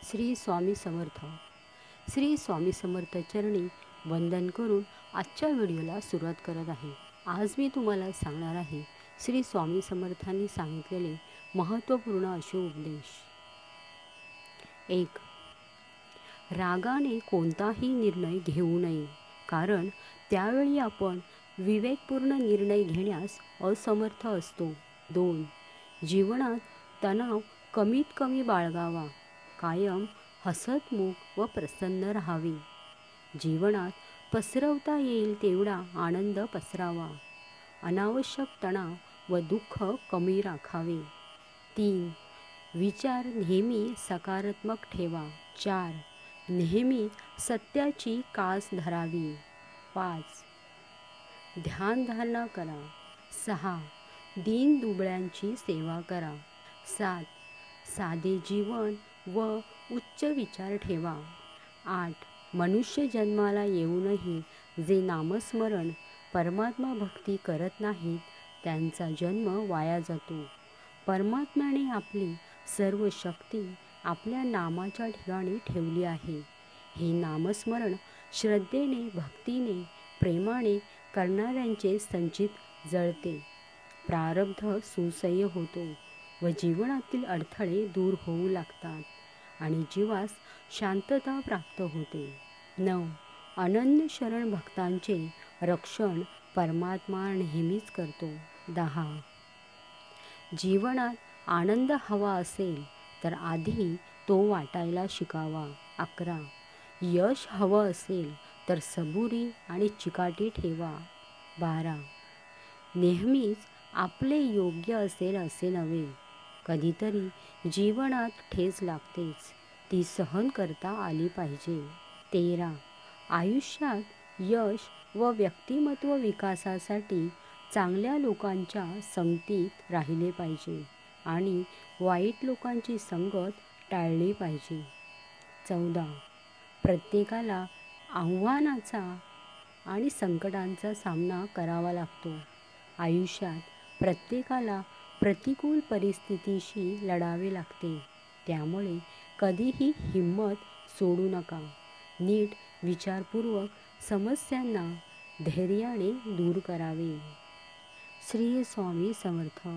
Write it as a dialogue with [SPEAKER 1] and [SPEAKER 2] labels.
[SPEAKER 1] श्री स्वामी समर्थ. श्री स्वामी समर्थ चरणी वंदन करून आजच्या व्हिडिओला सुरुवात करत आहे. आज मी तुम्हाला सांगणार आहे श्री स्वामी समर्थांनी सांगितलेले महत्त्वपूर्ण असे उपदेश. 1. रागाने कोणताही निर्णय घेऊ नये, कारण त्यावेळी आपण विवेकपूर्ण निर्णय घेण्यास असमर्थ असतो. 2. जीवनात तणाव कमीत कमी बाळगावा, कायम हसतमुख व प्रसन्न राहावे. जीवनात पसरवता येईल तेवढा आनंद पसरावा. अनावश्यक तणाव व दुःख कमी राखावे. 3. विचार नेहमी सकारात्मक ठेवा. 4. नेहमी सत्याची कास धरावी. 5. ध्यानधारणा करा. 6. दीनदुबळ्यांची सेवा करा. 7. साधे जीवन व उच्च विचार ठेवा. 8. मनुष्य जन्माला येऊनही जे नामस्मरण परमात्मा भक्ती करत नाहीत त्यांचा जन्म वाया जातो. परमात्म्याने आपली सर्व शक्ती आपल्या नामाच्या ठिकाणी ठेवली आहे. हे नामस्मरण श्रद्धेने, भक्तीने, प्रेमाने करणाऱ्यांचे संचित जळते, प्रारब्ध सुसह्य होतो व जीवनातील अडथळे दूर होऊ लागतात आणि जीवास शांतता प्राप्त होते. 9. अनन्य शरण भक्तांचे रक्षण परमात्मा नेहमीच करतो. 10. जीवनात आनंद हवा असेल तर आधी तो वाटायला शिकावा. 11. यश हवं असेल तर सबुरी आणि चिकाटी ठेवा. 12. नेहमीच आपले योग्य असेल असे नव्हे, कधीतरी जीवनात ठेच लागतेच, ती सहन करता आली पाहिजे. 13. आयुष्यात यश व व्यक्तिमत्व विकासासाठी चांगल्या लोकांच्या संगतीत राहिले पाहिजे आणि वाईट लोकांची संगत टाळली पाहिजे. 14. प्रत्येकाला आव्हानाचा आणि संकटांचा सामना करावा लागतो. आयुष्यात प्रत्येकाला प्रतिकूल परिस्थितीशी लढावे लागते. त्यामुळे कधीही हिंमत सोडू नका. नीट विचारपूर्वक समस्यांना धैर्याने दूर करावे. श्री स्वामी समर्थ.